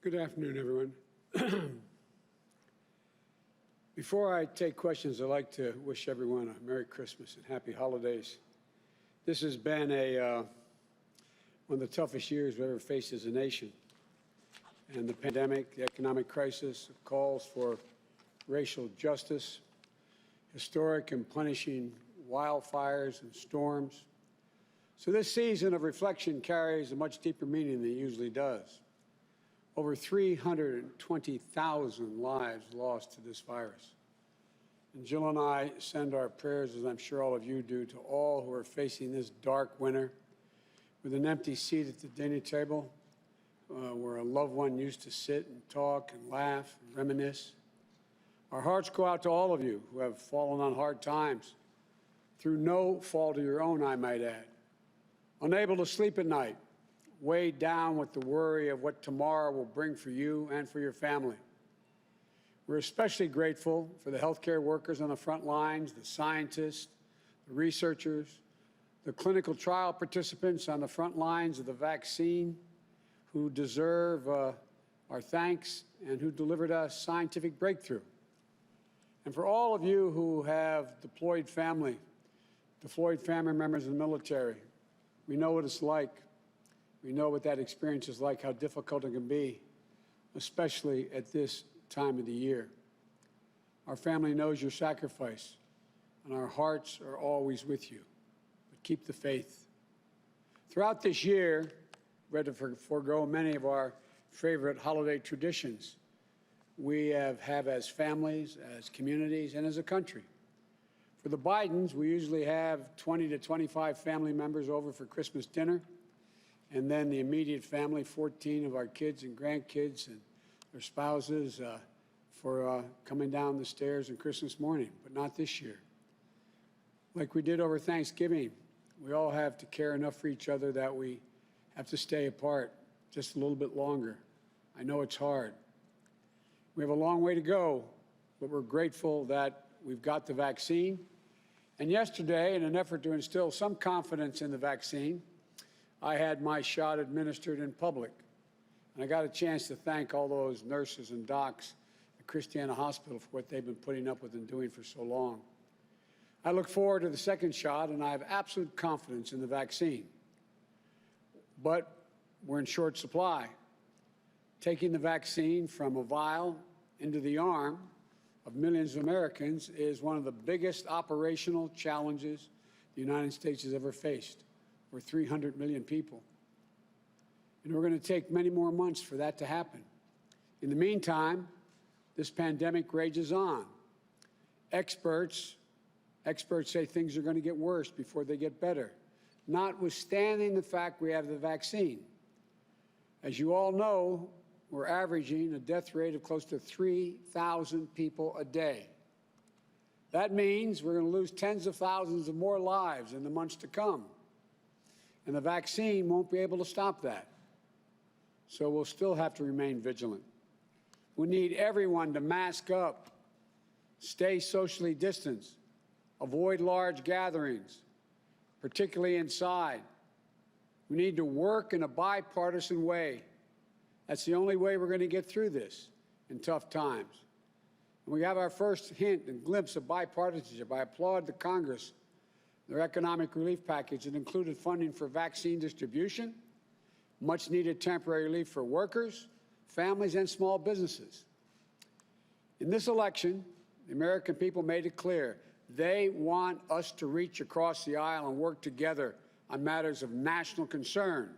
Good afternoon, everyone. Before I take questions, I'd like to wish everyone a Merry Christmas and Happy Holidays. This has been one of the toughest years we've ever faced as a nation. And the pandemic, the economic crisis, calls for racial justice, historic and punishing wildfires and storms. So this season of reflection carries a much deeper meaning than it usually does. Over 320,000 lives lost to this virus. And Jill and I send our prayers, as I'm sure all of you do, to all who are facing this dark winter with an empty seat at the dinner table where a loved one used to sit and talk and laugh and reminisce. Our hearts go out to all of you who have fallen on hard times, through no fault of your own, I might add. Unable to sleep at night, weighed down with the worry of what tomorrow will bring for you and for your family. We're especially grateful for the healthcare workers on the front lines, the scientists, the researchers, the clinical trial participants on the front lines of the vaccine who deserve our thanks and who delivered us scientific breakthrough. And for all of you who have deployed family members in the military, we know what it's like. We know what that experience is like, how difficult it can be, especially at this time of the year. Our family knows your sacrifice, and our hearts are always with you. But keep the faith. Throughout this year, we had to forego many of our favorite holiday traditions we have as families, as communities, and as a country. For the Bidens, we usually have 20 to 25 family members over for Christmas dinner. And then the immediate family, 14 of our kids and grandkids and their spouses for coming down the stairs on Christmas morning, but not this year. Like we did over Thanksgiving, we all have to care enough for each other that we have to stay apart just a little bit longer. I know it's hard. We have a long way to go, but we're grateful that we've got the vaccine. And yesterday, in an effort to instill some confidence in the vaccine, I had my shot administered in public, and I got a chance to thank all those nurses and docs at Christiana Hospital for what they've been putting up with and doing for so long. I look forward to the second shot, and I have absolute confidence in the vaccine. But we're in short supply. Taking the vaccine from a vial into the arm of millions of Americans is one of the biggest operational challenges the United States has ever faced. We're 300 million people. And we're going to take many more months for that to happen. In the meantime, this pandemic rages on. Experts say things are going to get worse before they get better, notwithstanding the fact we have the vaccine. As you all know, we're averaging a death rate of close to 3,000 people a day. That means we're going to lose tens of thousands of more lives in the months to come. And the vaccine won't be able to stop that. So we'll still have to remain vigilant. We need everyone to mask up, stay socially distanced, avoid large gatherings, particularly inside. We need to work in a bipartisan way. That's the only way we're going to get through this in tough times. And we have our first hint and glimpse of bipartisanship. I applaud the Congress, their economic relief package that included funding for vaccine distribution, much-needed temporary relief for workers, families, and small businesses. In this election, the American people made it clear they want us to reach across the aisle and work together on matters of national concern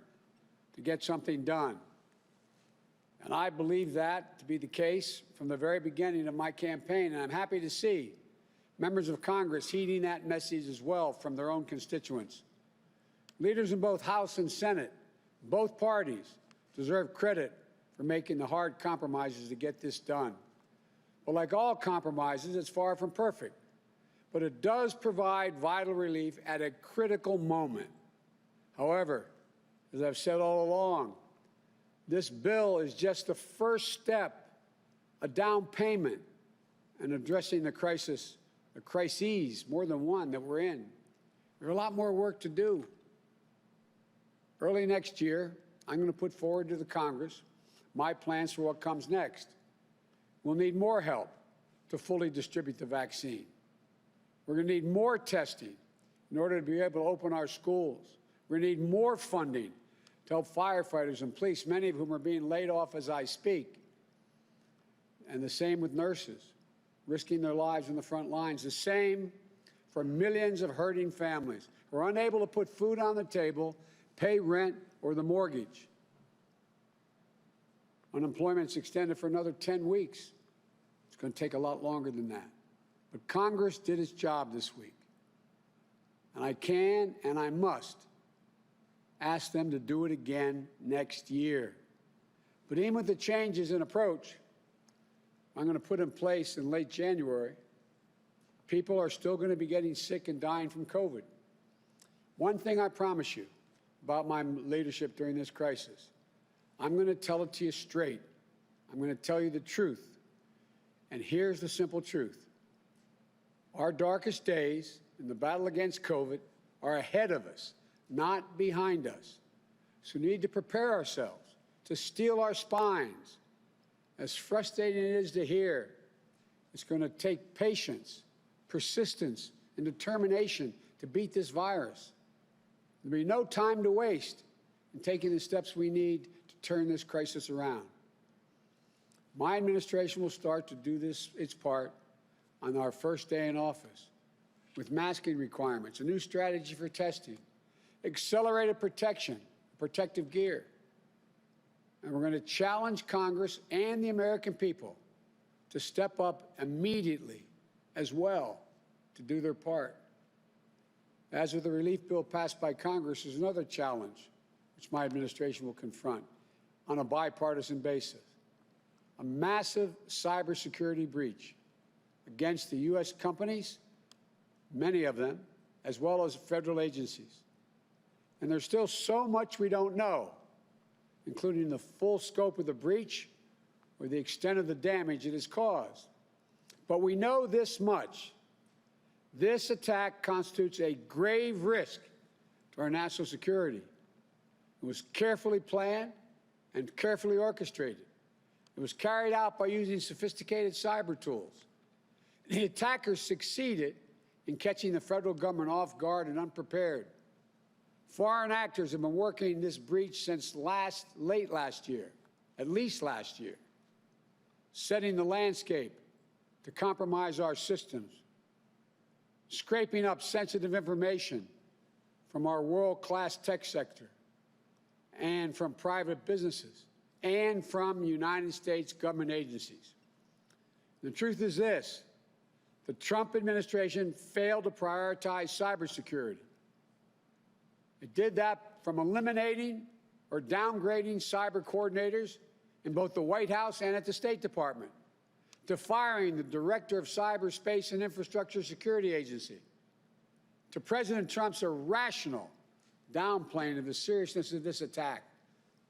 to get something done. And I believe that to be the case from the very beginning of my campaign, and I'm happy to see members of Congress heeding that message as well from their own constituents. Leaders in both House and Senate, both parties, deserve credit for making the hard compromises to get this done. But like all compromises, it's far from perfect. But it does provide vital relief at a critical moment. However, as I've said all along, this bill is just the first step, a down payment in addressing the crises, more than one, that we're in. There's a lot more work to do. Early next year, I'm going to put forward to the Congress my plans for what comes next. We'll need more help to fully distribute the vaccine. We're going to need more testing in order to be able to open our schools. We're going to need more funding to help firefighters and police, many of whom are being laid off as I speak. And the same with nurses, risking their lives on the front lines. The same for millions of hurting families who are unable to put food on the table, pay rent or the mortgage. Unemployment's extended for another 10 weeks. It's going to take a lot longer than that. But Congress did its job this week. And I can and I must ask them to do it again next year. But even with the changes in approach I'm going to put in place in late January, people are still going to be getting sick and dying from COVID. One thing I promise you about my leadership during this crisis, I'm going to tell it to you straight. I'm going to tell you the truth. And here's the simple truth. Our darkest days in the battle against COVID are ahead of us, not behind us. So we need to prepare ourselves to steel our spines. As frustrating it is to hear, it's going to take patience, persistence, and determination to beat this virus. There'll be no time to waste in taking the steps we need to turn this crisis around. My administration will start to do its part on our first day in office with masking requirements, a new strategy for testing, accelerated protection, protective gear. And we're going to challenge Congress and the American people to step up immediately as well to do their part. As with the relief bill passed by Congress, there's another challenge which my administration will confront on a bipartisan basis: a massive cybersecurity breach against the U.S. companies, many of them, as well as federal agencies. And there's still so much we don't know, including the full scope of the breach or the extent of the damage it has caused. But we know this much. This attack constitutes a grave risk to our national security. It was carefully planned and carefully orchestrated. It was carried out by using sophisticated cyber tools. The attackers succeeded in catching the federal government off guard and unprepared. Foreign actors have been working this breach since late last year, at least last year, setting the landscape to compromise our systems, scraping up sensitive information from our world-class tech sector and from private businesses and from United States government agencies. The truth is this: the Trump administration failed to prioritize cybersecurity. It did that from eliminating or downgrading cyber coordinators in both the White House and at the State Department, to firing the director of Cyberspace and Infrastructure Security Agency, to President Trump's irrational downplaying of the seriousness of this attack.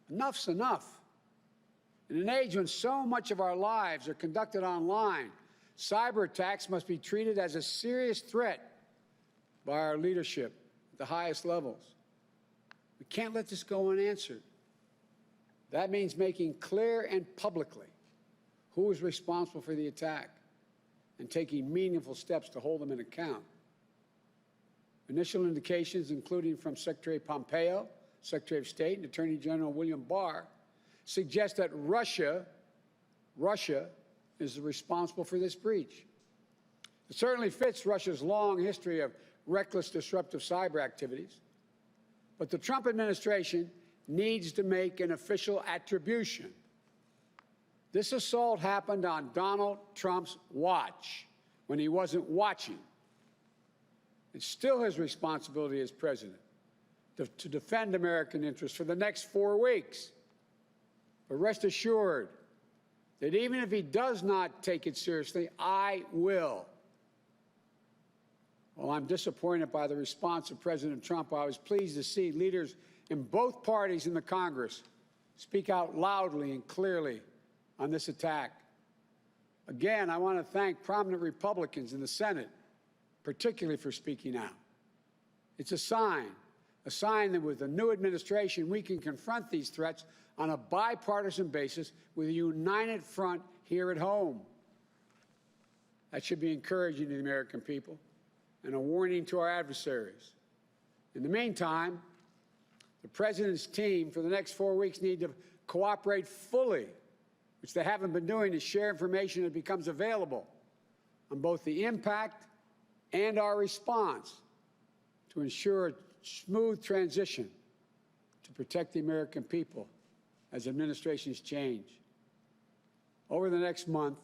Enough's enough. In an age when so much of our lives are conducted online, cyber attacks must be treated as a serious threat by our leadership at the highest levels. We can't let this go unanswered. That means making clear and publicly who is responsible for the attack and taking meaningful steps to hold them in account. Initial indications, including from Secretary Pompeo, Secretary of State, and Attorney General William Barr, suggest that Russia is responsible for this breach. It certainly fits Russia's long history of reckless, disruptive cyber activities. But the Trump administration needs to make an official attribution. This assault happened on Donald Trump's watch, when he wasn't watching. It's still his responsibility as president to defend American interests for the next 4 weeks. But rest assured that even if he does not take it seriously, I will. While I'm disappointed by the response of President Trump, I was pleased to see leaders in both parties in the Congress speak out loudly and clearly on this attack. Again, I want to thank prominent Republicans in the Senate, particularly for speaking out. It's a sign that with the new administration, we can confront these threats on a bipartisan basis with a united front here at home. That should be encouraging to the American people and a warning to our adversaries. In the meantime, the President's team for the next 4 weeks need to cooperate fully, which they haven't been doing, to share information that becomes available on both the impact and our response to ensure a smooth transition to protect the American people as administrations change. Over the next month,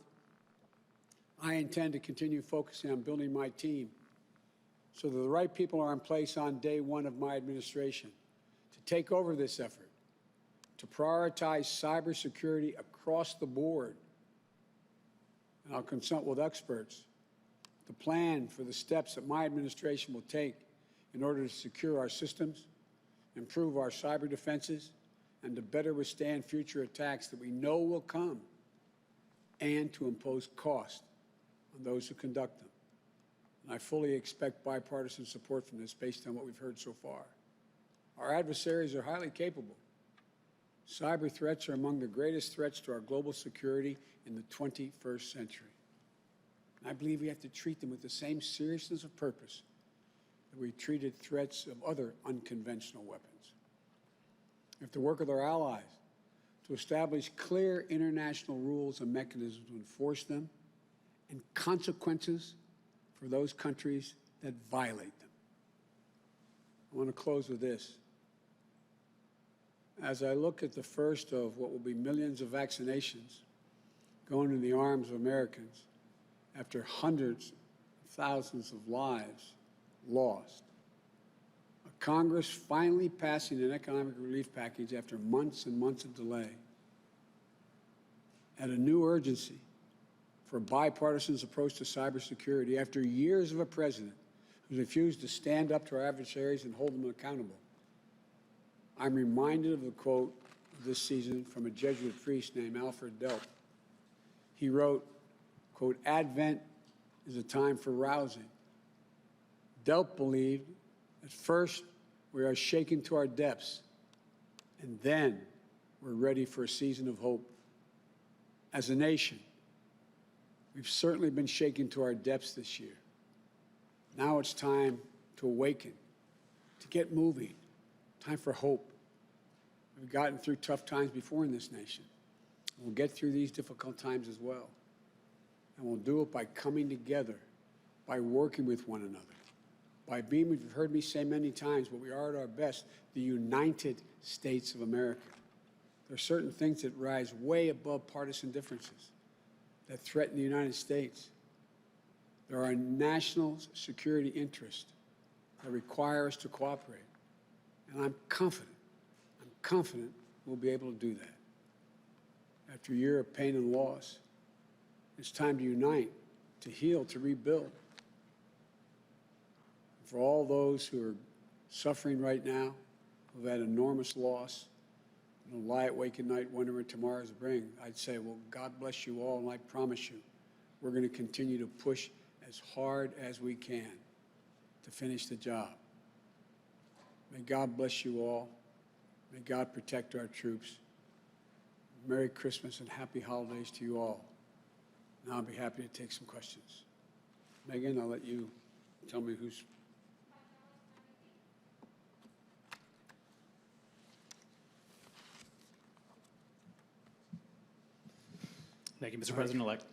I intend to continue focusing on building my team so that the right people are in place on day one of my administration to take over this effort, to prioritize cybersecurity across the board. And I'll consult with experts to plan for the steps that my administration will take in order to secure our systems, improve our cyber defenses, and to better withstand future attacks that we know will come, and to impose cost on those who conduct them. And I fully expect bipartisan support from this based on what we've heard so far. Our adversaries are highly capable. Cyber threats are among the greatest threats to our global security in the 21st century. And I believe we have to treat them with the same seriousness of purpose that we treated threats of other unconventional weapons. We have to work with our allies to establish clear international rules and mechanisms to enforce them, and consequences for those countries that violate them. I want to close with this. As I look at the first of what will be millions of vaccinations going in the arms of Americans after hundreds of thousands of lives lost, a Congress finally passing an economic relief package after months and months of delay, and a new urgency for a bipartisan approach to cybersecurity after years of a president who refused to stand up to our adversaries and hold them accountable. I'm reminded of the quote of this season from a Jesuit priest named Alfred Delp. He wrote, quote, "Advent is a time for rousing." Delp believed that first we are shaken to our depths, and then we're ready for a season of hope. As a nation, we've certainly been shaken to our depths this year. Now it's time to awaken, to get moving, time for hope. We've gotten through tough times before in this nation. We'll get through these difficult times as well. And we'll do it by coming together, by working with one another, by being, you've heard me say many times, but we are at our best, the United States of America. There are certain things that rise way above partisan differences that threaten the United States. There are national security interests that require us to cooperate. And I'm confident we'll be able to do that. After a year of pain and loss, it's time to unite, to heal, to rebuild. For all those who are suffering right now, who've had enormous loss, and lie awake at night wondering what tomorrow's bring, I'd say, well, God bless you all, and I promise you, we're going to continue to push as hard as we can to finish the job. May God bless you all. May God protect our troops. Merry Christmas and happy holidays to you all. Now I'll be happy to take some questions. Megan, I'll let you tell me who's... Thank you, Mr. President-elect.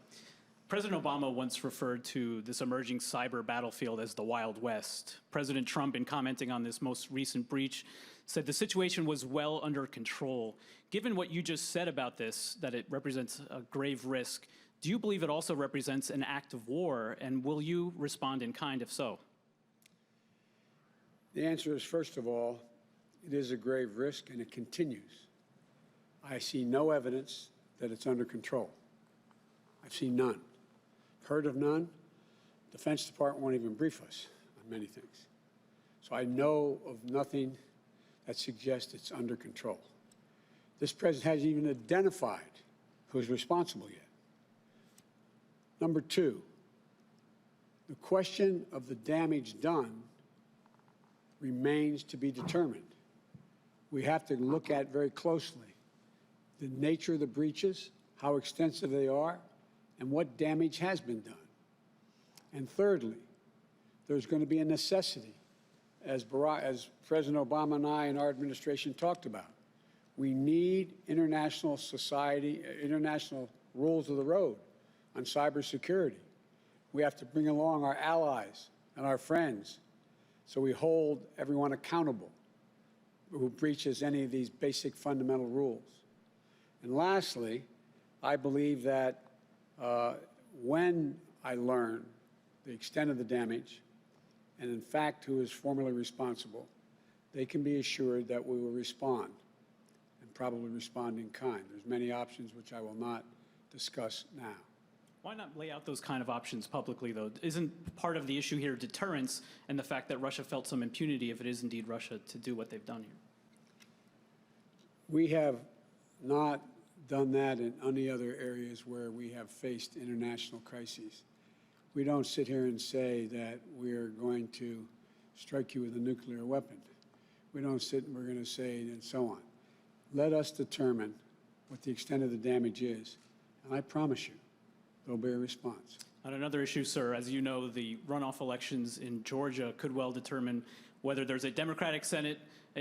President Obama once referred to this emerging cyber battlefield as the Wild West. President Trump, in commenting on this most recent breach, said the situation was well under control. Given what you just said about this, that it represents a grave risk, do you believe it also represents an act of war, and will you respond in kind if so? The answer is, first of all, it is a grave risk, and it continues. I see no evidence that it's under control. I've seen none. Heard of none. Defense Department won't even brief us on many things. So I know of nothing that suggests it's under control. This president hasn't even identified who's responsible yet. Number two, the question of the damage done remains to be determined. We have to look at very closely the nature of the breaches, how extensive they are, and what damage has been done. And thirdly, there's going to be a necessity, as President Obama and I and our administration talked about. We need international rules of the road on cybersecurity. We have to bring along our allies and our friends so we hold everyone accountable who breaches any of these basic fundamental rules. And lastly, I believe that when I learn the extent of the damage and, in fact, who is formally responsible, they can be assured that we will respond, and probably respond in kind. There's many options which I will not discuss now. Why not lay out those kind of options publicly, though? Isn't part of the issue here deterrence and the fact that Russia felt some impunity, if it is indeed Russia, to do what they've done here? We have not done that in any other areas where we have faced international crises. We don't sit here and say that we're going to strike you with a nuclear weapon. We don't sit and we're going to say and so on. Let us determine what the extent of the damage is, and I promise you, there'll be a response. On another issue, sir, as you know, the runoff elections in Georgia could well determine whether there's a Democratic Senate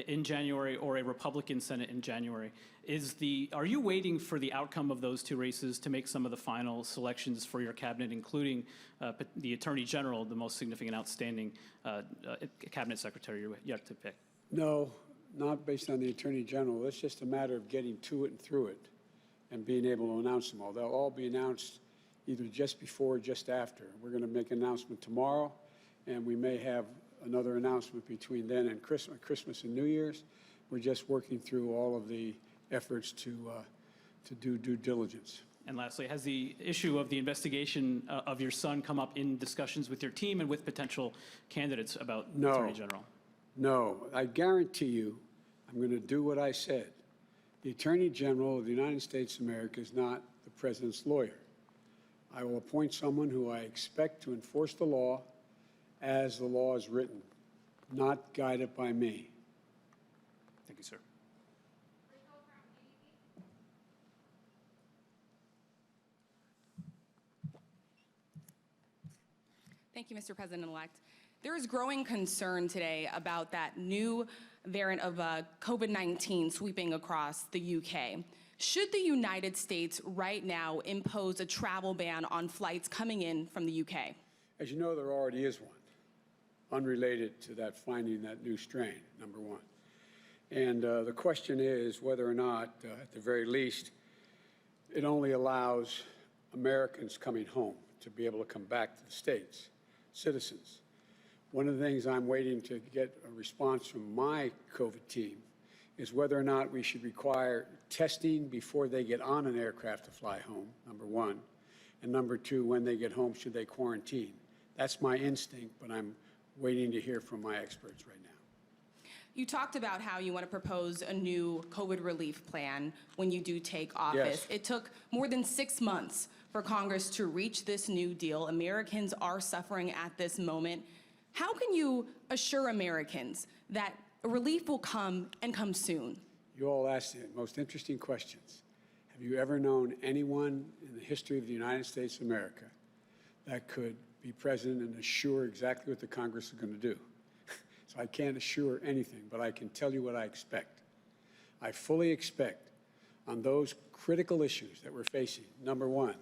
in January or a Republican Senate in January. Are you waiting for the outcome of those two races to make some of the final selections for your cabinet, including the Attorney General, the most significant outstanding cabinet secretary you have to pick? No, not based on the Attorney General. It's just a matter of getting to it and through it and being able to announce them all. They'll all be announced either just before or just after. We're going to make an announcement tomorrow, and we may have another announcement between then and Christmas and New Year's. We're just working through all of the efforts to do due diligence. And lastly, has the issue of the investigation of your son come up in discussions with your team and with potential candidates about No. Attorney General? No, I guarantee you I'm going to do what I said. The Attorney General of the United States of America is not the President's lawyer. I will appoint someone who I expect to enforce the law as the law is written, not guided by me. Thank you, sir. Thank you, Mr. President-elect. There is growing concern today about that new variant of COVID-19 sweeping across the UK. Should the United States right now impose a travel ban on flights coming in from the UK? As you know, there already is one, unrelated to that finding that new strain, number one. And the question is whether or not, at the very least, it only allows Americans coming home to be able to come back to the States, citizens. One of the things I'm waiting to get a response from my COVID team is whether or not we should require testing before they get on an aircraft to fly home, number one. And number two, when they get home, should they quarantine? That's my instinct, but I'm waiting to hear from my experts right now. You talked about how you want to propose a new COVID relief plan when you do take office. Yes. It took more than 6 months for Congress to reach this new deal. Americans are suffering at this moment. How can you assure Americans that relief will come and come soon? You all asked the most interesting questions. Have you ever known anyone in the history of the United States of America that could be president and assure exactly what the Congress is going to do? So I can't assure anything, but I can tell you what I expect. I fully expect on those critical issues that we're facing, number one,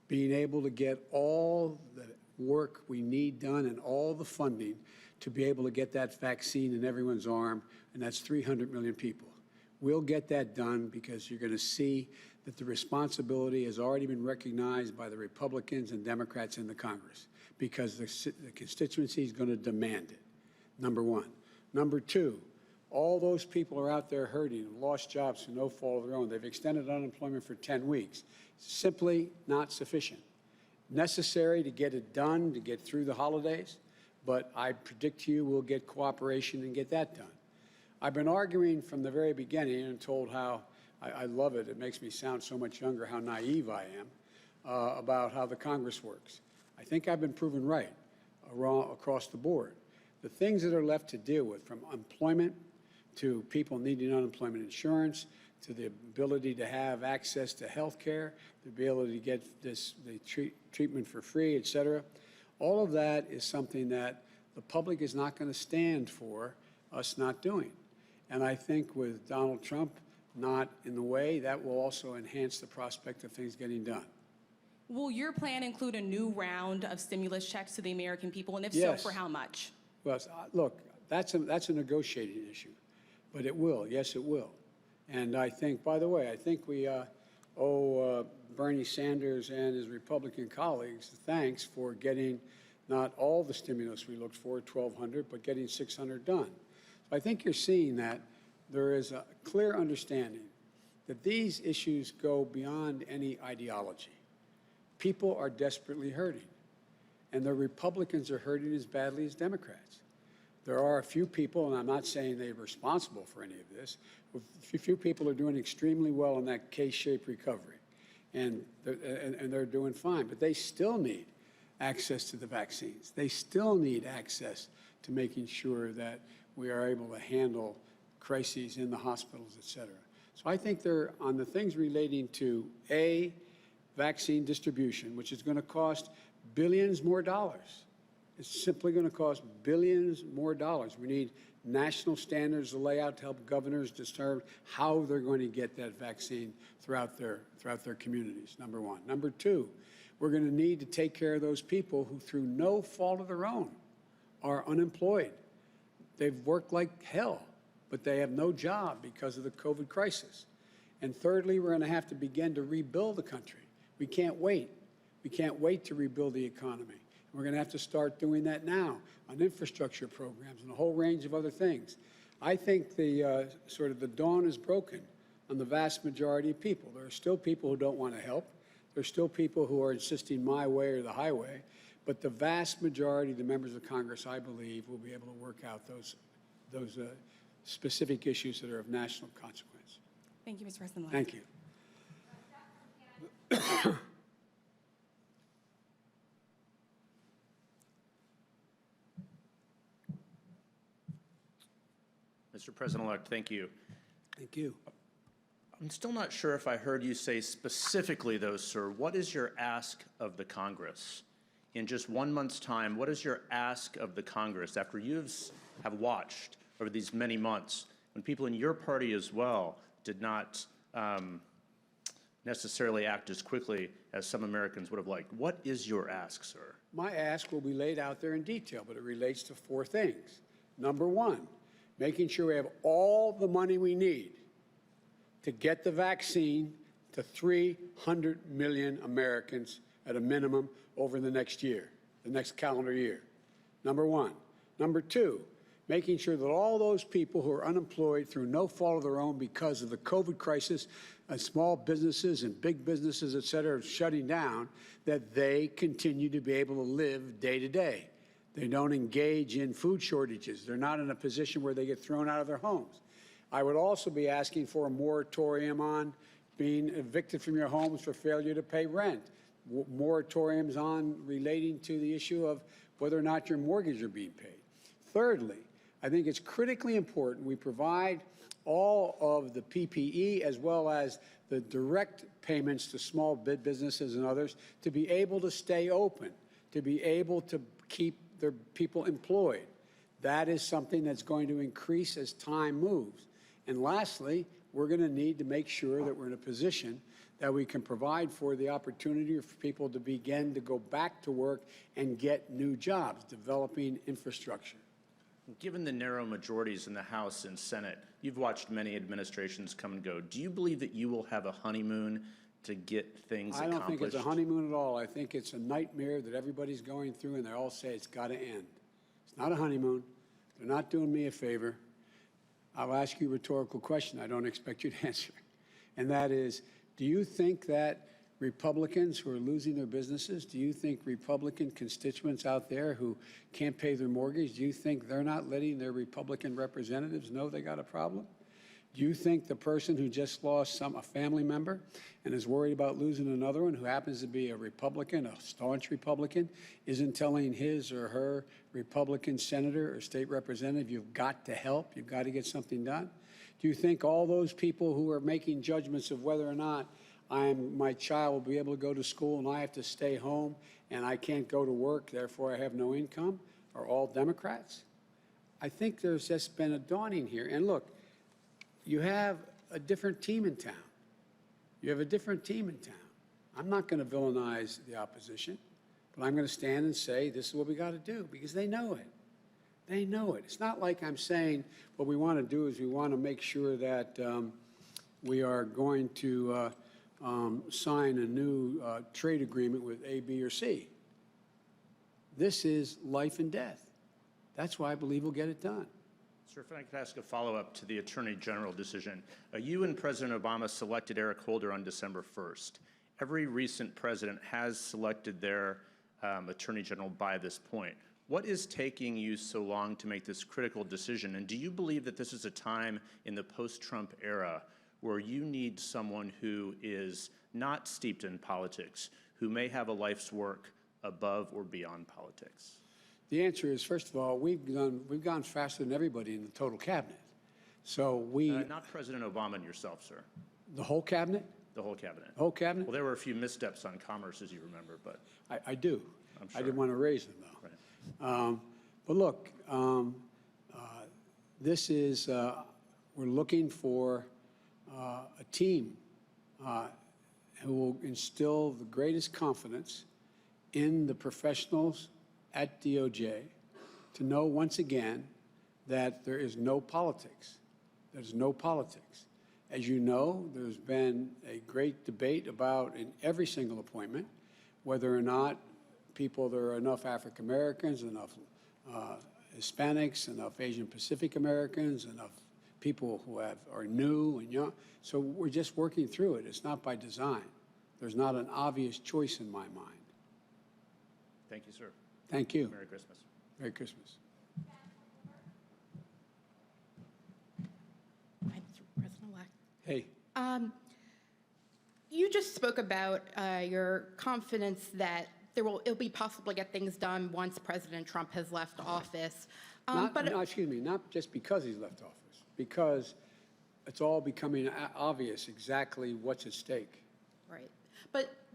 being able to get all the work we need done and all the funding to be able to get that vaccine in everyone's arm, and that's 300 million people. We'll get that done because you're going to see that the responsibility has already been recognized by the Republicans and Democrats in the Congress because the constituency is going to demand it, number one. Number two, all those people are out there hurting and lost jobs through no fault of their own. They've extended unemployment for 10 weeks. Simply not sufficient. Necessary to get it done, to get through the holidays, but I predict to you we'll get cooperation and get that done. I've been arguing from the very beginning and told how, I love it, it makes me sound so much younger, how naive I am about how the Congress works. I think I've been proven right across the board. The things that are left to deal with, from employment to people needing unemployment insurance, to the ability to have access to health care, the ability to get the treatment for free, et cetera. All of that is something that the public is not going to stand for us not doing. And I think with Donald Trump not in the way, that will also enhance the prospect of things getting done. Will your plan include a new round of stimulus checks to the American people? And if Yes. so, for how much? Well, look, that's a negotiating issue, but it will. Yes, it will. And I think, by the way, I think we owe Bernie Sanders and his Republican colleagues thanks for getting not all the stimulus we looked for, 1,200, but getting 600 done. So I think you're seeing that there is a clear understanding that these issues go beyond any ideology. People are desperately hurting, and the Republicans are hurting as badly as Democrats. There are a few people, and I'm not saying they're responsible for any of this, but a few people are doing extremely well in that K-shaped recovery, and they're doing fine, but they still need access to the vaccines. They still need access to making sure that we are able to handle crises in the hospitals, et cetera. So I think they're on the things relating to vaccine distribution, which is going to cost billions more dollars. It's simply going to cost billions more dollars. We need national standards to lay out to help governors determine how they're going to get that vaccine throughout their communities, number one. Number two, we're going to need to take care of those people who, through no fault of their own, are unemployed. They've worked like hell, but they have no job because of the COVID crisis. And thirdly, we're going to have to begin to rebuild the country. We can't wait. We can't wait to rebuild the economy. We're going to have to start doing that now on infrastructure programs and a whole range of other things. I think the dawn is broken on the vast majority of people. There are still people who don't want to help. There are still people who are insisting my way or the highway. But the vast majority of the members of Congress, I believe, will be able to work out those specific issues that are of national consequence. Thank you, Mr. President. Thank you. Mr. President-elect, thank you. Thank you. I'm still not sure if I heard you say specifically, though, sir, what is your ask of the Congress? In just 1 month's time, what is your ask of the Congress after you have watched over these many months when people in your party as well did not necessarily act as quickly as some Americans would have liked? What is your ask, sir? My ask will be laid out there in detail, but it relates to 4 things. Number one, making sure we have all the money we need to get the vaccine to 300 million Americans at a minimum over the next year, the next calendar year. Number one. Number two, making sure that all those people who are unemployed through no fault of their own because of the COVID crisis, small businesses and big businesses, et cetera, are shutting down, that they continue to be able to live day to day. They don't engage in food shortages. They're not in a position where they get thrown out of their homes. I would also be asking for a moratorium on being evicted from your homes for failure to pay rent, moratoriums on relating to the issue of whether or not your mortgage are being paid. Thirdly, I think it's critically important we provide all of the PPE as well as the direct payments to small businesses and others to be able to stay open, to be able to keep their people employed. That is something that's going to increase as time moves. And lastly, we're going to need to make sure that we're in a position that we can provide for the opportunity for people to begin to go back to work and get new jobs, developing infrastructure. Given the narrow majorities in the House and Senate, you've watched many administrations come and go. Do you believe that you will have a honeymoon to get things accomplished? I don't think it's a honeymoon at all. I think it's a nightmare that everybody's going through, and they all say it's got to end. It's not a honeymoon. They're not doing me a favor. I'll ask you a rhetorical question I don't expect you to answer, and that is, do you think that Republicans who are losing their businesses, do you think Republican constituents out there who can't pay their mortgage, do you think they're not letting their Republican representatives know they got a problem? Do you think the person who just lost a family member and is worried about losing another one who happens to be a Republican, a staunch Republican, isn't telling his or her Republican senator or state representative, you've got to help, you've got to get something done? Do you think all those people who are making judgments of whether or not my child will be able to go to school and I have to stay home and I can't go to work, therefore I have no income, are all Democrats? I think there's just been a dawning here. And look, you have a different team in town. You have a different team in town. I'm not going to villainize the opposition, but I'm going to stand and say this is what we got to do because they know it. They know it. It's not like I'm saying what we want to do is we want to make sure that we are going to sign a new trade agreement with A, B, or C. This is life and death. That's why I believe we'll get it done. Sir, if I could ask a follow-up to the Attorney General decision. You and President Obama selected Eric Holder on December 1st. Every recent president has selected their Attorney General by this point. What is taking you so long to make this critical decision? And do you believe that this is a time in the post-Trump era where you need someone who is not steeped in politics, who may have a life's work above or beyond politics? The answer is, first of all, we've gone faster than everybody in the total cabinet. So Not President Obama and yourself, sir. the whole cabinet? The whole cabinet. The whole cabinet? Well, there were a few missteps on commerce, as you remember, but I do. I'm I sure. didn't want to raise them, though. Right. But look, this is, we're looking for a team who will instill the greatest confidence in the professionals at DOJ to know once again that there is no politics. There's no politics. As you know, there's been a great debate about, in every single appointment, whether or not there are enough African Americans, enough Hispanics, enough Asian Pacific Americans, enough people who are new and young. So we're just working through it. It's not by design. There's not an obvious choice in my mind. Thank you, sir. Thank you. Merry Christmas. Merry Christmas. Hi, Mr. President-elect. Hey. You just spoke about your confidence that it'll be possible to get things done once President Trump has left office. Excuse me, not just because he's left office, because it's all becoming obvious exactly what's at stake. Right.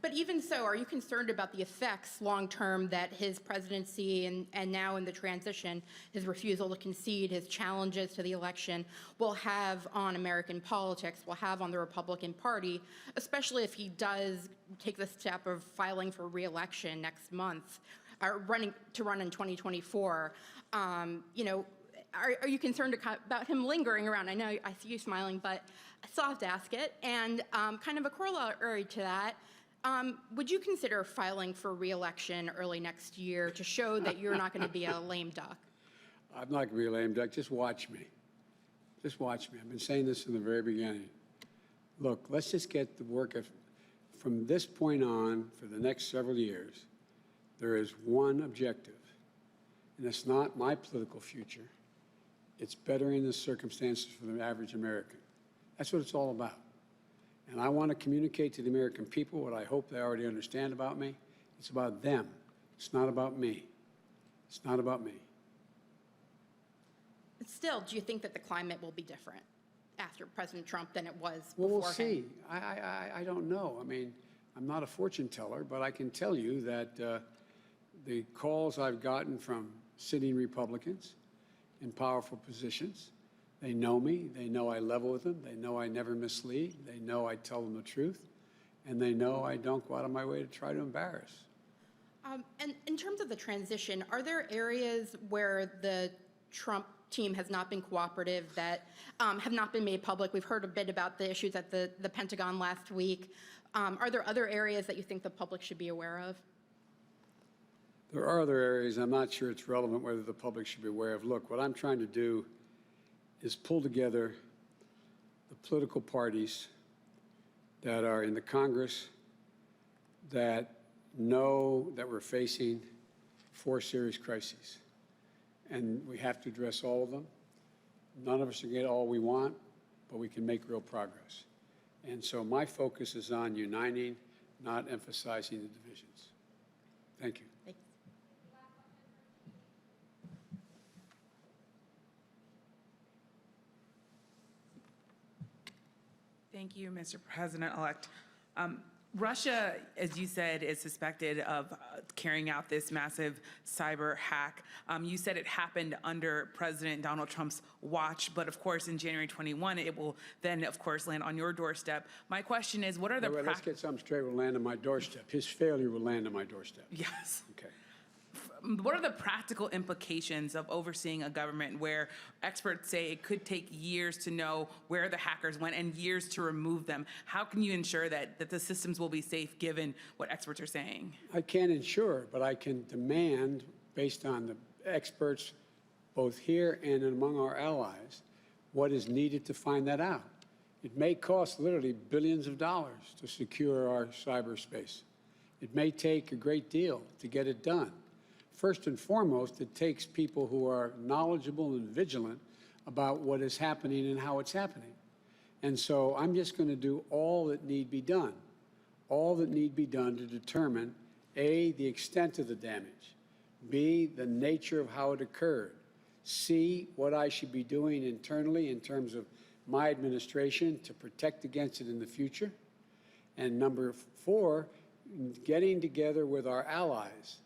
But even so, are you concerned about the effects long-term that his presidency and now in the transition, his refusal to concede, his challenges to the election will have on American politics, will have on the Republican Party, especially if he does take the step of filing for re-election next month, or run in 2024? Are you concerned about him lingering around? I know I see you smiling, but I still have to ask it. And kind of a corollary to that, would you consider filing for re-election early next year to show that you're not going to be a lame duck? I'm not going to be a lame duck. Just watch me. Just watch me. I've been saying this from the very beginning. Look, let's just get the work from this point on for the next several years. There is one objective, and it's not my political future. It's bettering the circumstances for the average American. That's what it's all about. And I want to communicate to the American people what I hope they already understand about me. It's about them. It's not about me. It's not about me. Still, do you think that the climate will be different after President Trump than it was before Well, we'll him? see. I don't know. I mean, I'm not a fortune teller, but I can tell you that the calls I've gotten from sitting Republicans in powerful positions, they know me. They know I level with them. They know I never mislead. They know I tell them the truth. And they know I don't go out of my way to try to embarrass. And in terms of the transition, are there areas where the Trump team has not been cooperative that have not been made public? We've heard a bit about the issues at the Pentagon last week. Are there other areas that you think the public should be aware of? There are other areas I'm not sure it's relevant whether the public should be aware of. Look, what I'm trying to do is pull together the political parties that are in the Congress that know that we're facing 4 serious crises. And we have to address all of them. None of us will get all we want, but we can make real progress. And so my focus is on uniting, not emphasizing the divisions. Thank you. Thanks. Thank you, Mr. President-elect. Russia, as you said, is suspected of carrying out this massive cyber hack. You said it happened under President Donald Trump's watch, but of course, in January 21, it will then, of course, land on your doorstep. My question is, what are the Let's get something straight. Will land on my doorstep. His failure will land on my doorstep. Yes. Okay. What are the practical implications of overseeing a government where experts say it could take years to know where the hackers went and years to remove them? How can you ensure that the systems will be safe given what experts are saying? I can't ensure, but I can demand, based on the experts both here and among our allies, what is needed to find that out. It may cost literally billions of dollars to secure our cyberspace. It may take a great deal to get it done. First and foremost, it takes people who are knowledgeable and vigilant about what is happening and how it's happening. And so I'm just going to do all that need be done, all that need be done to determine, A, the extent of the damage, B, the nature of how it occurred, C, what I should be doing internally in terms of my administration to protect against it in the future, and number 4, getting together with our allies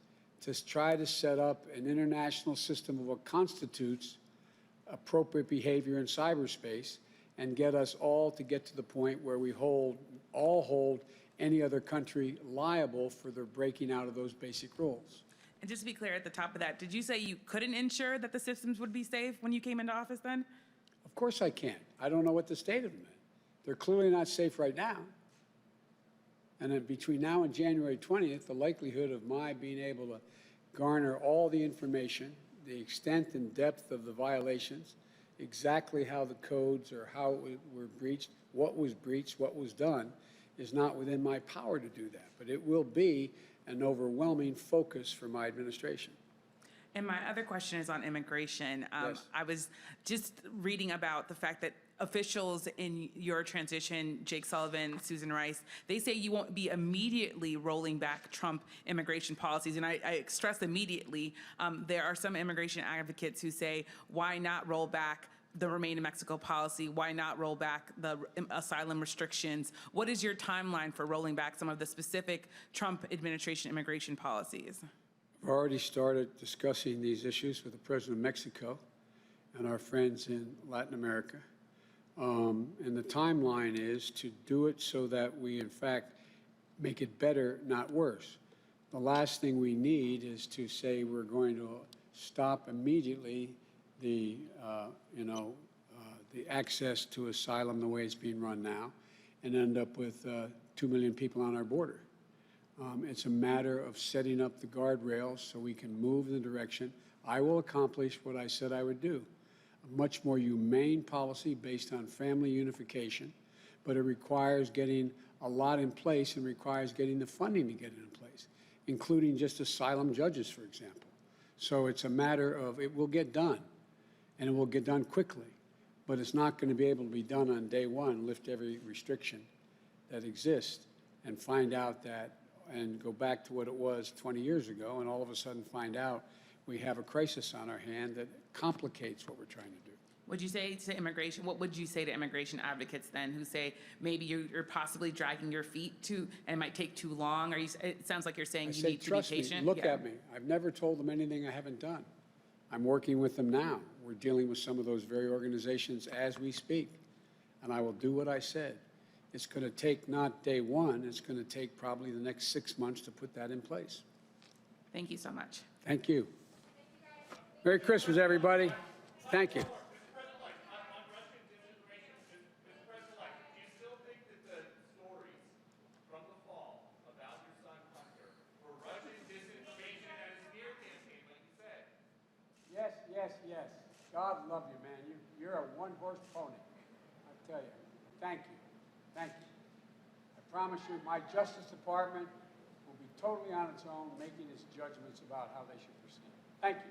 to try to set up an international system of what constitutes appropriate behavior in cyberspace and get us all to get to the point where we all hold any other country liable for their breaking out of those basic rules. And just to be clear at the top of that, did you say you couldn't ensure that the systems would be safe when you came into office then? Of course I can't. I don't know what the state of them is. They're clearly not safe right now. And then between now and January 20th, the likelihood of my being able to garner all the information, the extent and depth of the violations, exactly how the codes or how it were breached, what was done, is not within my power to do that. But it will be an overwhelming focus for my administration. And my other question is on immigration. Yes. I was just reading about the fact that officials in your transition, Jake Sullivan, Susan Rice, they say you won't be immediately rolling back Trump immigration policies. And I stress immediately. There are some immigration advocates who say, why not roll back the Remain in Mexico policy? Why not roll back the asylum restrictions? What is your timeline for rolling back some of the specific Trump administration immigration policies? I've already started discussing these issues with the President of Mexico and our friends in Latin America. And the timeline is to do it so that we, in fact, make it better, not worse. The last thing we need is to say we're going to stop immediately the access to asylum the way it's being run now and end up with 2 million people on our border. It's a matter of setting up the guardrails so we can move in the direction. I will accomplish what I said I would do, a much more humane policy based on family unification, but it requires getting a lot in place and requires getting the funding to get it in place, including just asylum judges, for example. So it's a matter of it will get done, and it will get done quickly, but it's not going to be able to be done on day one, lift every restriction that exists and find out that and go back to what it was 20 years ago and all of a sudden find out we have a crisis on our hand that complicates what we're trying to do. Would you say to immigration, what would you say to immigration advocates then who say maybe you're possibly dragging your feet and it might take too long? It sounds like you're saying you need to be patient. Trust me, look at me. I've never told them anything I haven't done. I'm working with them now. We're dealing with some of those very organizations as we speak, and I will do what I said. It's going to take not day one, it's going to take probably the next 6 months to put that in place. Thank you so much. Thank you. Merry Christmas, everybody. Thank you. Yes. God love you, man. You're a one-horse pony. I tell you. Thank you. Thank you. I promise you, my Justice Department will be totally on its own, making its judgments about how they should proceed. Thank you.